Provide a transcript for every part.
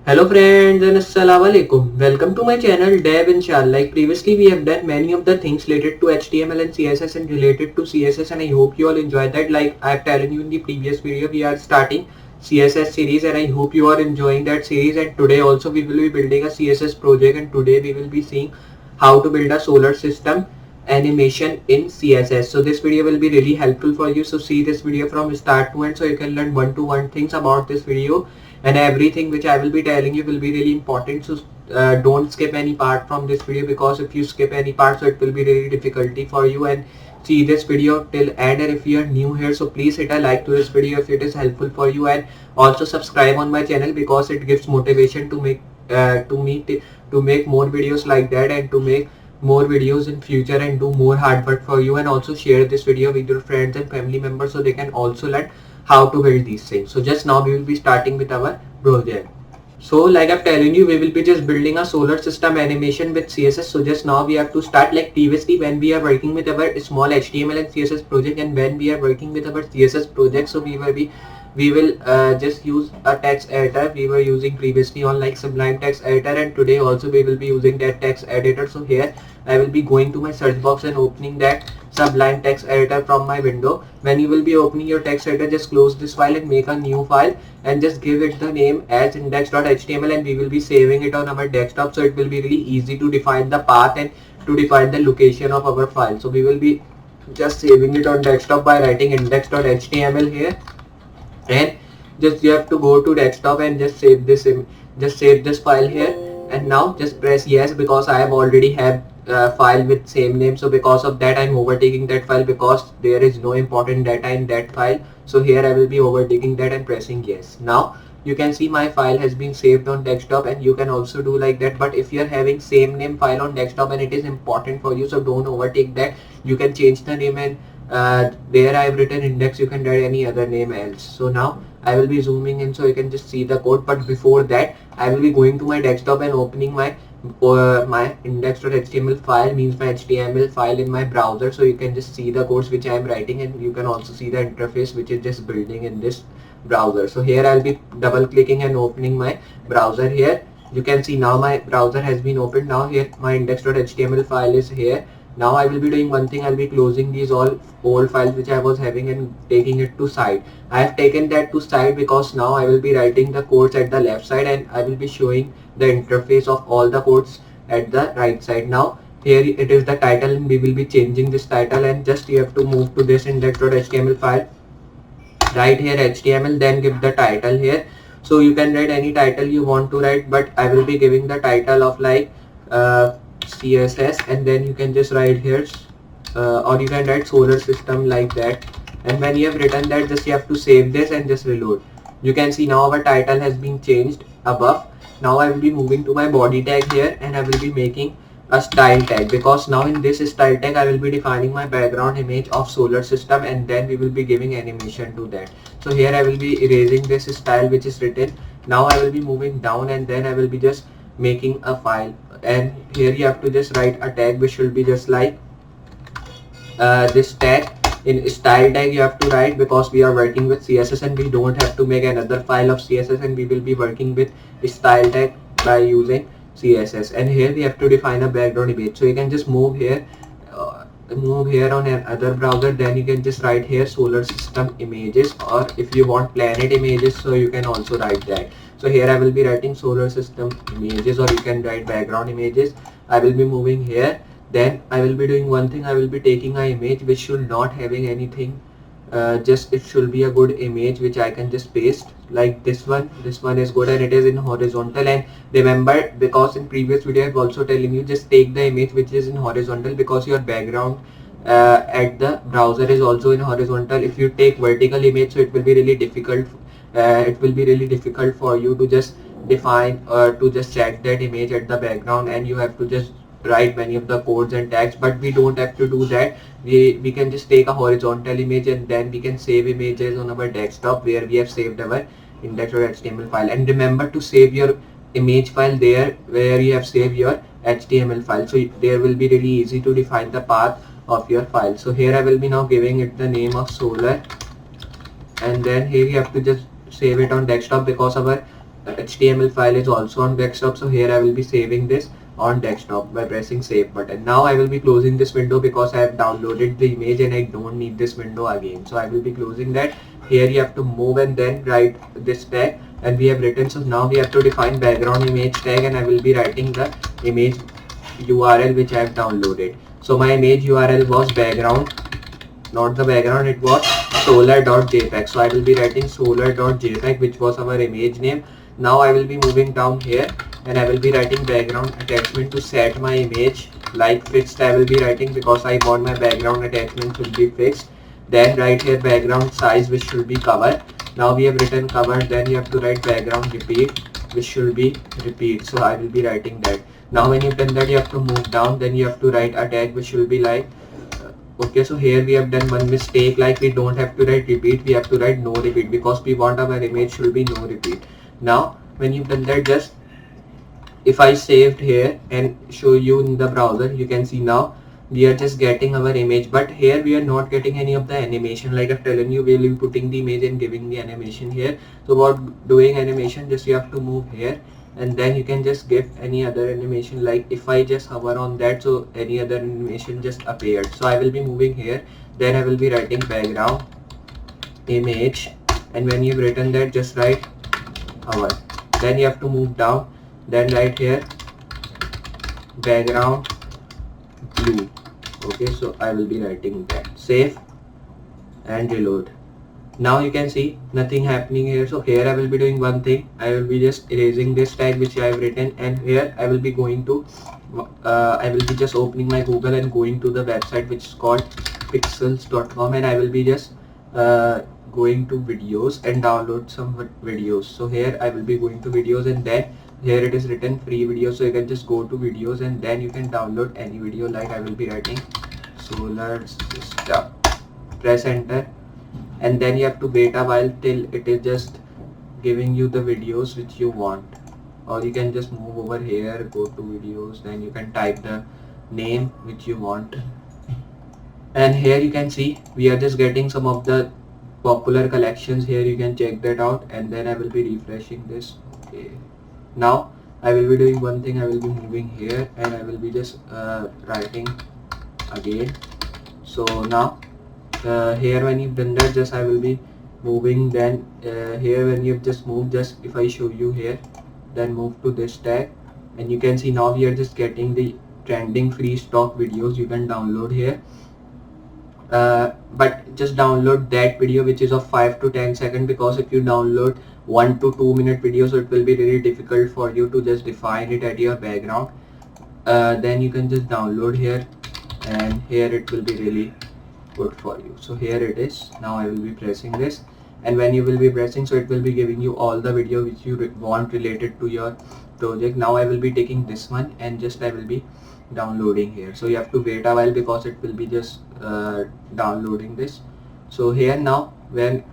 Hello friends and assalamu alaikum. Welcome to my channel Devinshal. Like previously we have done many of the things related to HTML and CSS and related to CSS, and I hope you all enjoyed that. Like I have told you in the previous video, we are starting CSS series and I hope you are enjoying that series. And today also we will be building a CSS project, and today we will be seeing how to build a solar system animation in CSS. So this video will be really helpful for you. So see this video from start to end so you can learn one-to-one things about this video, and everything which I will be telling you will be really important. So don't skip any part from this video, because if you skip any part, so it will be really difficulty for you. And see this video till end, and if you are new here, so please hit a like to this video if it is helpful for you, and also subscribe on my channel because it gives motivation to make to make more videos like that, and to make more videos in future and do more hard work for you. And also share this video with your friends and family members so they can also learn how to build these things. So just now we will be starting with our project. So like I'm telling you, we will be just building a solar system animation with CSS. So just now we have to start. Like previously when we are working with our small HTML and CSS project, and when we are working with our CSS project, so we will just use a text editor. We were using previously on like Sublime text editor, and today also we will be using that text editor. So here I will be going to my search box and opening that Sublime text editor from my window. When you will be opening your text editor, just close this file and make a new file and just give it the name as index.html, and we will be saving it on our desktop. So it will be really easy to define the path and to define the location of our file. So we will be just saving it on desktop by writing index.html here, and just you have to go to desktop and just save this file here. And now just press yes, because I have already have file with same name. So because of that I'm overtaking that file, because there is no important data in that file. So here I will be overtaking that and pressing yes. Now you can see my file has been saved on desktop, and you can also do like that. But if you are having same name file on desktop and it is important for you, so don't overtake that. You can change the name, and there I have written index, you can write any other name else. So now I will be zooming in so you can just see the code. But before that I will be going to my desktop and opening my index.html file, means my HTML file in my browser, so you can just see the codes which I am writing, and you can also see the interface which is just building in this browser. So here I'll be double clicking and opening my browser. Here you can see now my browser has been opened. Now here my index.html file is here. Now I will be doing one thing. I'll be closing these all old files which I was having and taking it to side. I have taken that to side because now I will be writing the codes at the left side, and I will be showing the interface of all the codes at the right side. Now here it is the title, and we will be changing this title, and just you have to move to this index.html file, write here HTML, then give the title here. So you can write any title you want to write, but I will be giving the title of like CSS, and then you can just write here or you can write solar system like that. And when you have written that, just you have to save this and just reload. You can see now our title has been changed above. Now I will be moving to my body tag here, and I will be making a style tag, because now in this style tag I will be defining my background image of solar system, and then we will be giving animation to that. So here I will be erasing this style which is written. Now I will be moving down, and then I will be just making a file, and here you have to just write a tag which will be just like this tag. In style tag you have to write, because we are working with CSS and we don't have to make another file of CSS, and we will be working with style tag by using CSS. And here we have to define a background image. So you can just move here on another browser, then you can just write here solar system images, or if you want planet images, so you can also write that. So here I will be writing solar system images, or you can write background images. I will be moving here. Then I will be doing one thing. I will be taking an image which should not having anything, just it should be a good image which I can just paste like this one. This one is good, and it is in horizontal. And remember, because in previous video I have also telling you, just take the image which is in horizontal, because your background at the browser is also in horizontal. If you take vertical image, so it will be really difficult. It will be really difficult for you to just define or to just set that image at the background, and you have to just write many of the codes and tags. But we don't have to do that. We can just take a horizontal image, and then we can save images on our desktop where we have saved our index.html file. And remember to save your image file there where you have saved your HTML file, so there will be really easy to define the path of your file. So here I will be now giving it the name of solar, and then here you have to just save it on desktop, because our HTML file is also on desktop, so here I will be saving this on desktop by pressing save button. Now I will be closing this window because I have downloaded the image and I don't need this window again, so I will be closing that. Here you have to move and then write this tag, and we have written. So now we have to define background image tag, and I will be writing the image URL which I have downloaded. So my image URL was background, not the background, it was solar.jpg. So I will be writing solar.jpg, which was our image name. Now I will be moving down here and I will be writing background attachment to set my image like fixed. I will be writing because I want my background attachment to be fixed. Then write here background size, which should be cover. Now we have written cover. Then you have to write background repeat, which should be repeat. So I will be writing that. Now when you've done that, you have to move down. Then you have to write a tag which will be like okay. So here we have done one mistake, like we don't have to write repeat, we have to write no repeat, because we want our image should be no repeat. Now when you've done that, just if I saved here and show you in the browser, you can see now we are just getting our image, but here we are not getting any of the animation. Like I've telling you, we will be putting the image and giving the animation here. So about doing animation, just you have to move here and then you can just give any other animation. Like if I just hover on that, so any other animation just appeared. So I will be moving here, then I will be writing background image, and when you've written that, just write hover. Then you have to move down, then write here background blue. Okay, so I will be writing that. Save and reload. Now you can see nothing happening here. So here I will be doing one thing. I will be just erasing this tag which I have written, and here I will be going to I will be just opening my Google and going to the website which is called pixels.com, and I will be just going to videos and download some videos. So here I will be going to videos, and then here it is written free videos, so you can just go to videos and then you can download any video. Like I will be writing solar system, press enter, and then you have to wait a while till it is just giving you the videos which you want. Or you can just move over here, go to videos, then you can type the name which you want, and here you can see we are just getting some of the popular collections. Here you can check that out, and then I will be refreshing this. Okay, now I will be doing one thing. I will be moving here and I will be just writing again. So now here when you've done that, just I will be moving. Then here when you've just moved, just if I show you here, then move to this tag, and you can see now we are just getting the trending free stock videos you can download here. But just download that video which is of 5 to 10 seconds, because if you download 1 to 2 minute videos, so it will be really difficult for you to just define it at your background. Then you can just download here, and here it will be really good for you. So here it is. Now I will be pressing this, and when you will be pressing, so it will be giving you all the video which you want related to your project. Now I will be taking this one and just I will be downloading here. So you have to wait a while because it will be just downloading this. So here now when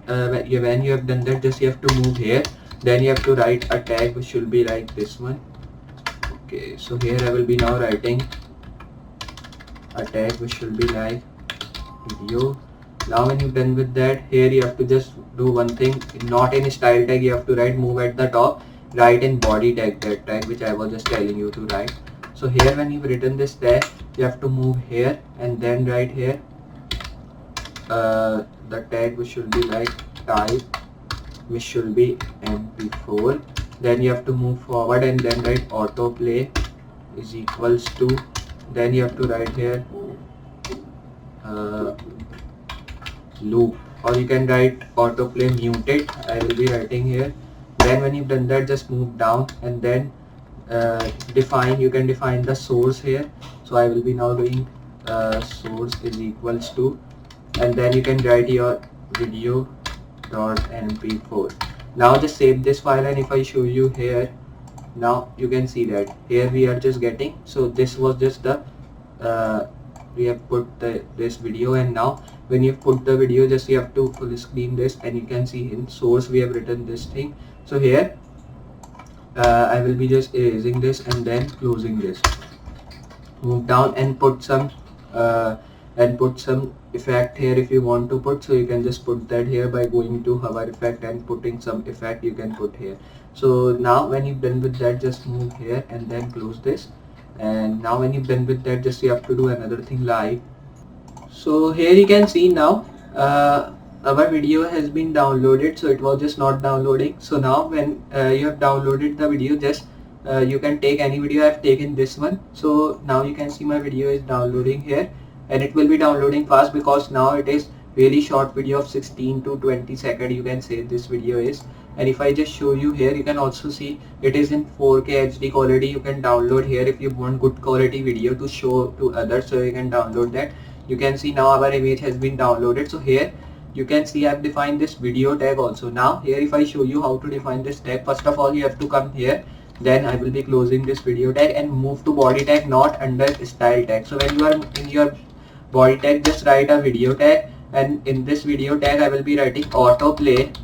you have done that, just you have to move here, then you have to write a tag which should be like this one. Okay, so here I will be now writing a tag which should be like video. Now when you're done with that, here you have to just do one thing, not in style tag, you have to write move at the top, write in body tag, that tag which I was just telling you to write. So here when you've written this tag, you have to move here and then write here the tag which should be like type, which should be mp4. Then you have to move forward and then write autoplay is equals to, then you have to write here loop, or you can write autoplay muted. I will be writing here. Then when you've done that, just move down and then you can define the source here. So I will be now doing source is equals to, and then you can write your video.mp4. Now just save this file, and if I show you here, now you can see that here we are just getting, so this was just the we have put this video, and now when you put the video, just you have to full screen this, and you can see in source we have written this thing. So here I will be just erasing this and then closing this. Move down and put some and put some effect here if you want to put. So you can just put that here by going to hover effect and putting some effect you can put here. So now when you've done with that, just move here and then close this. And now when you've done with that, just you have to do another thing live. So here you can see now our video has been downloaded, so it was just not downloading. So now when you have downloaded the video, just you can take any video. I have taken this one, so now you can see my video is downloading here, and it will be downloading fast because now it is really short video of 16 to 20 seconds you can say this video is. And if I just show you here, you can also see it is in 4K HD quality. You can download here if you want good quality video to show to others, so you can download that. You can see now our image has been downloaded. So here you can see I have defined this video tag also. Now here if I show you how to define this tag, first of all you have to come here, then I will be closing this video tag and move to body tag, not under style tag. So when you are in your body tag, just write a video tag, and in this video tag I will be writing autoplay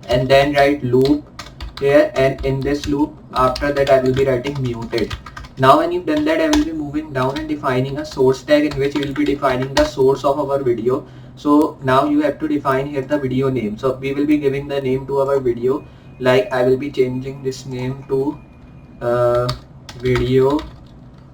and then write loop here, and in this loop after that I will be writing muted. Now when you've done that, I will be moving down and defining a source tag in which we will be defining the source of our video. So now you have to define here the video name. So we will be giving the name to our video, like I will be changing this name to video,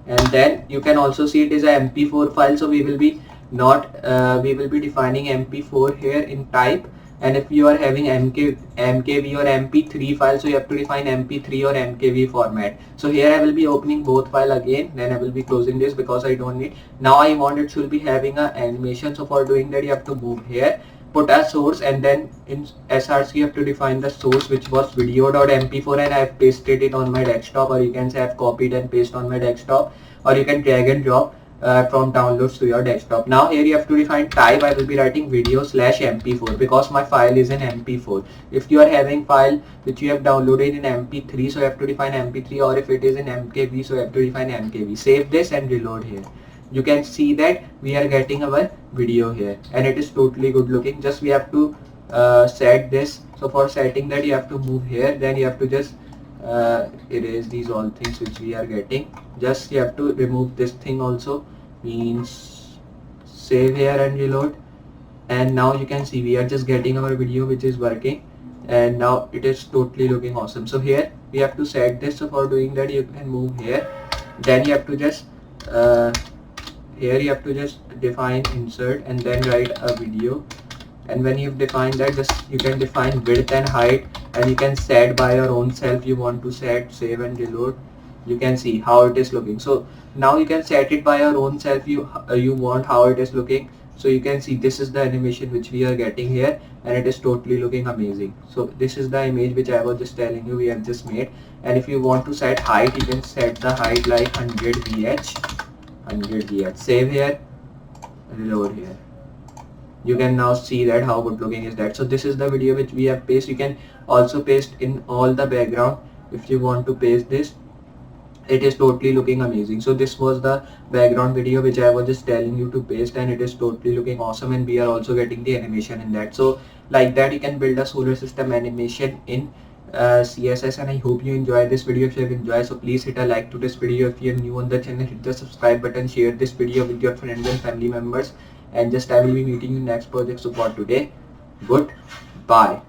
and then you can also see it is a MP4 file. So we will be we will be defining MP4 here in type. And if you are having MKV or MP3 file, so you have to define MP3 or MKV format. So here I will be opening both file again, then I will be closing this because I don't need. Now I want it should be having a animation. So for doing that you have to move here, put a source, and then in SRC you have to define the source, which was video.mp4, and I have pasted it on my desktop, or you can say I have copied and pasted on my desktop, or you can drag and drop from downloads to your desktop. Now here you have to define type. I will be writing video/mp4 because my file is in mp4. If you are having file which you have downloaded in mp3, so you have to define mp3, or if it is in mkv, so you have to define mkv. Save this and reload here. You can see that we are getting our video here, and it is totally good looking. Just we have to set this. So for setting that you have to move here, then you have to just erase these all things which we are getting. Just you have to remove this thing also, means save here and reload. And now you can see we are just getting our video which is working, and now it is totally looking awesome. So here we have to set this. So for doing that you can move here, then you have to just here you have to just define insert and then write a video. And when you've defined that, just you can define width and height, and you can set by your own self. You want to set, save and reload. You can see how it is looking. So now you can set it by your own self. You want how it is looking. So you can see this is the animation which we are getting here, and it is totally looking amazing. So this is the image which I was just telling you we have just made. And if you want to set height, you can set the height like 100 VH. Save here, reload here. You can now see that how good looking is that. So this is the video which we have pasted. You can also paste in all the background if you want to paste this. It is totally looking amazing. So this was the background video which I was just telling you to paste, and it is totally looking awesome, and we are also getting the animation in that. So like that you can build a solar system animation in CSS, and I hope you enjoyed this video. If you have enjoyed, so please hit a like to this video. If you are new on the channel, hit the subscribe button, share this video with your friends and family members, and just I will be meeting you next project. So for today, goodbye.